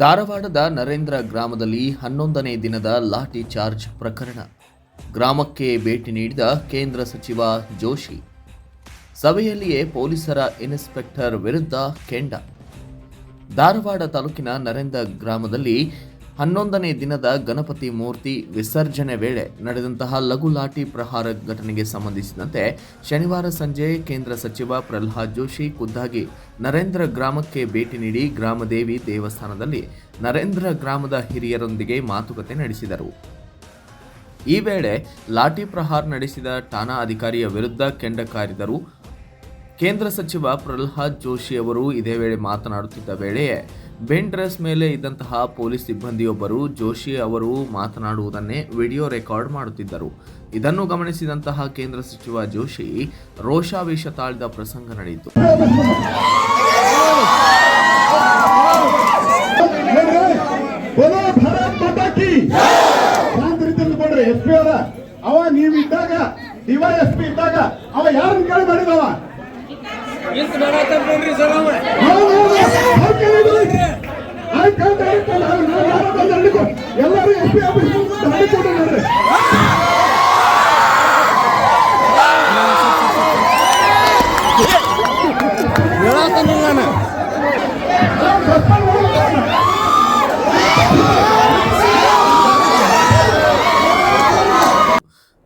ಧಾರವಾಡದ ನರೇಂದ್ರ ಗ್ರಾಮದಲ್ಲಿ 11ನೇ ದಿನದ ಲಾಠಿ ಚಾರ್ಜ್ ಪ್ರಕರಣ. ಗ್ರಾಮಕ್ಕೆ ಭೇಟಿ ನೀಡಿದ ಕೇಂದ್ರ ಸಚಿವ ಜೋಶಿ. ಸಭೆಯಲ್ಲಿಯೇ ಪೊಲೀಸರ ಇನ್ಸ್ಪೆಕ್ಟರ್ ವಿರುದ್ಧ ಕೆಂಡ. ಧಾರವಾಡ ತಾಲೂಕಿನ ನರೇಂದ್ರ ಗ್ರಾಮದಲ್ಲಿ 11ನೇ ದಿನದ ಗಣಪತಿ ಮೂರ್ತಿ ವಿಸರ್ಜನೆ ವೇಳೆ ನಡೆದಂತಹ ಲಘು ಲಾಠಿ ಪ್ರಹಾರ ಘಟನೆಗೆ ಸಂಬಂಧಿಸಿದಂತೆ ಶನಿವಾರ ಸಂಜೆ ಕೇಂದ್ರ ಸಚಿವ ಪ್ರಹ್ಲಾದ್ ಜೋಶಿ ಖುದ್ದಾಗಿ ನರೇಂದ್ರ ಗ್ರಾಮಕ್ಕೆ ಭೇಟಿ ನೀಡಿ ಗ್ರಾಮದೇವಿ ದೇವಸ್ಥಾನದಲ್ಲಿ ನರೇಂದ್ರ ಗ್ರಾಮದ ಹಿರಿಯರೊಂದಿಗೆ ಮಾತುಕತೆ ನಡೆಸಿದರು. ಈ ವೇಳೆ ಲಾಠಿ ಪ್ರಹಾರ ನಡೆಸಿದ ಠಾಣಾ ಅಧಿಕಾರಿಯ ವಿರುದ್ಧ ಕೆಂಡ ಕಾರಿದರು. ಕೇಂದ್ರ ಸಚಿವ ಪ್ರಹ್ಲಾದ್ ಜೋಶಿ ಅವರು ಇದೇ ವೇಳೆ ಮಾತನಾಡುತ್ತಿದ್ದ ವೇಳೆಯೇ ಬೆನ್ ಡ್ರೆಸ್ ಮೇಲೆ ಇದ್ದಂತಹ ಪೊಲೀಸ್ ಸಿಬ್ಬಂದಿಯೊಬ್ಬರು ಜೋಶಿ ಅವರು ಮಾತನಾಡುವುದನ್ನೇ ವಿಡಿಯೋ ರೆಕಾರ್ಡ್ ಮಾಡುತ್ತಿದ್ದರು. ಇದನ್ನು ಗಮನಿಸಿದಂತಹ ಕೇಂದ್ರ ಸಚಿವ ಜೋಶಿ ರೋಷಾವೇಶ ತಾಳಿದ ಪ್ರಸಂಗ ನಡೆಯಿತು. ಅವ ನೀವು ಇದ್ದಾಗ ಡಿವೈಎಸ್ಪಿ ಇದ್ದಾಗ ಅವ ಯಾರನ್ನ ಕೇಳಿ ಮಾಡಿದವ ಎಲ್ಲರೂ ಎಸ್ ಪಿ ಆಫೀಸ್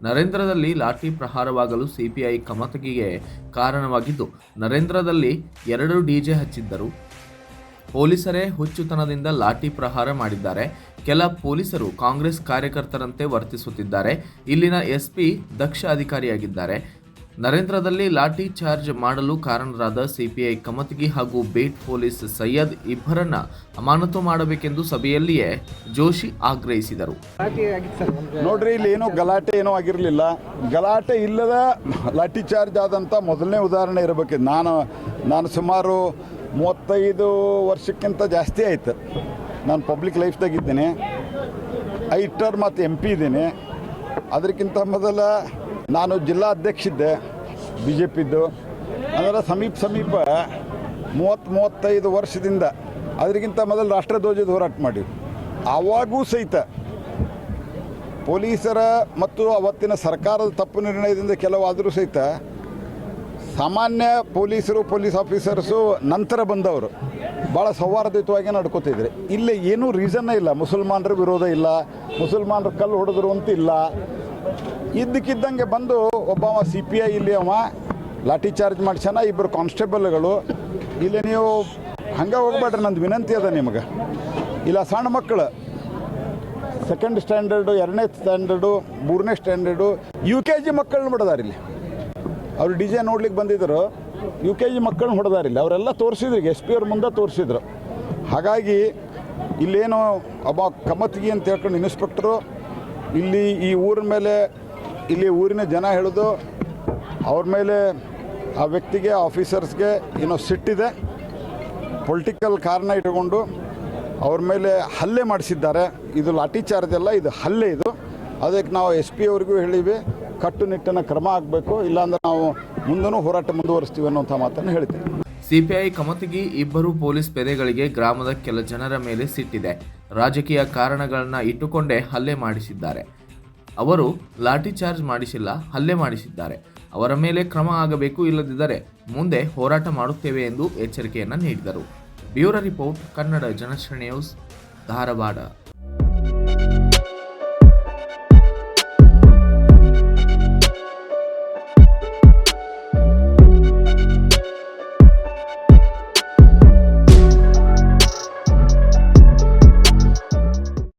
ನರೇಂದ್ರದಲ್ಲಿ ಲಾಠಿ ಪ್ರಹಾರವಾಗಲು ಸಿಪಿಐ ಕಮತಗಿಗೆ ಕಾರಣವಾಗಿದ್ದು, ನರೇಂದ್ರದಲ್ಲಿ 2 ಡಿಜೆ ಹಚ್ಚಿದ್ದರು. ಪೊಲೀಸರೇ ಹುಚ್ಚುತನದಿಂದ ಲಾಠಿ ಪ್ರಹಾರ ಮಾಡಿದ್ದಾರೆ. ಕೆಲ ಪೊಲೀಸರು ಕಾಂಗ್ರೆಸ್ ಕಾರ್ಯಕರ್ತರಂತೆ ವರ್ತಿಸುತ್ತಿದ್ದಾರೆ. ಇಲ್ಲಿನ ಎಸ್ಪಿ ದಕ್ಷ ಅಧಿಕಾರಿಯಾಗಿದ್ದಾರೆ. ನರೇಂದ್ರದಲ್ಲಿ ಲಾಠಿ ಚಾರ್ಜ್ ಮಾಡಲು ಕಾರಣರಾದ ಸಿಪಿಐ ಕಮತಗಿ ಹಾಗೂ ಬೇಟ್ ಪೊಲೀಸ್ ಸೈಯದ್ ಇಬ್ಬರನ್ನ ಅಮಾನತು ಮಾಡಬೇಕೆಂದು ಸಭೆಯಲ್ಲಿಯೇ ಜೋಶಿ ಆಗ್ರಹಿಸಿದರು. ನೋಡ್ರಿ, ಇಲ್ಲಿ ಏನೋ ಗಲಾಟೆ ಏನೋ ಆಗಿರಲಿಲ್ಲ. ಗಲಾಟೆ ಇಲ್ಲದ ಲಾಠಿ ಚಾರ್ಜ್ ಆದಂಥ ಮೊದಲನೇ ಉದಾಹರಣೆ ಇರಬೇಕಿದೆ. ನಾನು ಸುಮಾರು 35 ವರ್ಷಕ್ಕಿಂತ ಜಾಸ್ತಿ ಆಯ್ತು ನಾನು ಪಬ್ಲಿಕ್ ಲೈಫ್ದಾಗಿದ್ದೇನೆ. 5 ಟರ್ಮ್ ಮತ್ತು MP ಇದ್ದೀನಿ. ಅದಕ್ಕಿಂತ ಮೊದಲ ನಾನು ಜಿಲ್ಲಾ ಅಧ್ಯಕ್ಷ ಇದ್ದೆ BJPದ್ದು. ಅದರ ಸಮೀಪ 30-35 ವರ್ಷದಿಂದ ಅದಕ್ಕಿಂತ ಮೊದಲು ರಾಷ್ಟ್ರಧ್ವಜದ ಹೋರಾಟ ಮಾಡಿವಿ. ಆವಾಗೂ ಸಹಿತ ಪೊಲೀಸರ ಮತ್ತು ಅವತ್ತಿನ ಸರ್ಕಾರದ ತಪ್ಪು ನಿರ್ಣಯದಿಂದ ಕೆಲವಾದರೂ ಸಹಿತ ಸಾಮಾನ್ಯ ಪೊಲೀಸ್ ಆಫೀಸರ್ಸು ನಂತರ ಬಂದವರು ಭಾಳ ಸೌಹಾರ್ದಯುತವಾಗಿ ನಡ್ಕೋತಿದ್ರು. ಇಲ್ಲಿ ಏನೂ ರೀಸನ್ನೇ ಇಲ್ಲ. ಮುಸಲ್ಮಾನರ ವಿರೋಧ ಇಲ್ಲ, ಮುಸಲ್ಮಾನರು ಕಲ್ಲು ಹೊಡೆದ್ರು ಅಂತ ಇಲ್ಲ. ಇದ್ದಕ್ಕಿದ್ದಂಗೆ ಬಂದು ಒಬ್ಬ CPI ಇಲ್ಲಿ ಅವ ಲಾಠಿ ಚಾರ್ಜ್ ಮಾಡಿಸ್ಯಾನ. 2 ಕಾನ್ಸ್ಟೇಬಲ್ಗಳು ಇಲ್ಲಿ ನೀವು ಹಂಗೆ ಹೋಗ್ಬೇಡ್ರಿ, ನಂದು ವಿನಂತಿ ಅದ ನಿಮಗೆ. ಇಲ್ಲ ಸಣ್ಣ ಮಕ್ಕಳು 2nd ಸ್ಟ್ಯಾಂಡರ್ಡು, 2ನೇ ಸ್ಟ್ಯಾಂಡರ್ಡು, 3ನೇ ಸ್ಟ್ಯಾಂಡರ್ಡು, UKG ಮಕ್ಕಳನ್ನ ಹೊಡೆದಾರ. ಇಲ್ಲಿ ಅವರು DJ ನೋಡ್ಲಿಕ್ಕೆ ಬಂದಿದ್ದರು. UKG ಮಕ್ಕಳನ್ನ ಹೊಡೆದಾರಿಲ್ಲ. ಅವರೆಲ್ಲ ತೋರಿಸಿದ್ರು, SP ಅವ್ರ ಮುಂದೆ ತೋರಿಸಿದ್ರು. ಹಾಗಾಗಿ ಇಲ್ಲೇನು ಒಬ್ಬ ಕಮತ್ಗಿ ಅಂತ ಹೇಳ್ಕೊಂಡು ಇನ್ಸ್ಪೆಕ್ಟ್ರು ಇಲ್ಲಿ ಈ ಊರಿನ ಮೇಲೆ, ಇಲ್ಲಿ ಊರಿನ ಜನ ಹೇಳೋದು ಅವ್ರ ಮೇಲೆ, ಆ ವ್ಯಕ್ತಿಗೆ, ಆಫೀಸರ್ಸ್ಗೆ ಏನೋ ಸಿಟ್ಟಿದೆ. ಪೊಲಿಟಿಕಲ್ ಕಾರಣ ಇಟ್ಕೊಂಡು ಅವ್ರ ಮೇಲೆ ಹಲ್ಲೆ ಮಾಡಿಸಿದ್ದಾರೆ. ಇದು ಲಾಠಿ ಚಾರ್ಜ್ ಅಲ್ಲ, ಇದು ಹಲ್ಲೆ. ಇದು ಅದಕ್ಕೆ ನಾವು SP ಅವ್ರಿಗೂ ಹೇಳಿವಿ, ಕಟ್ಟುನಿಟ್ಟಿನ ಕ್ರಮ ಆಗಬೇಕು, ಇಲ್ಲಾಂದ್ರೆ ನಾವು ಮುಂದೂ ಹೋರಾಟ ಮುಂದುವರಿಸ್ತೀವಿ ಅನ್ನೋಂಥ ಮಾತನ್ನು ಹೇಳ್ತೀವಿ. ಸಿಪಿಐ ಕಮತಗಿ ಇಬ್ಬರು ಪೊಲೀಸ್ ಪೇದೆಗಳಿಗೆ ಗ್ರಾಮದ ಕೆಲ ಜನರ ಮೇಲೆ ಸಿಟ್ಟಿದೆ. ರಾಜಕೀಯ ಕಾರಣಗಳನ್ನ ಇಟ್ಟುಕೊಂಡೇ ಹಲ್ಲೆ ಮಾಡಿಸಿದ್ದಾರೆ. ಅವರು ಲಾಠಿ ಚಾರ್ಜ್ ಮಾಡಿಸಿಲ್ಲ, ಹಲ್ಲೆ ಮಾಡಿಸಿದ್ದಾರೆ. ಅವರ ಮೇಲೆ ಕ್ರಮ ಆಗಬೇಕು, ಇಲ್ಲದಿದ್ದರೆ ಮುಂದೆ ಹೋರಾಟ ಮಾಡುತ್ತೇವೆ ಎಂದು ಎಚ್ಚರಿಕೆಯನ್ನು ನೀಡಿದರು. Bureau report, Kannada Janashri news, Dharwad.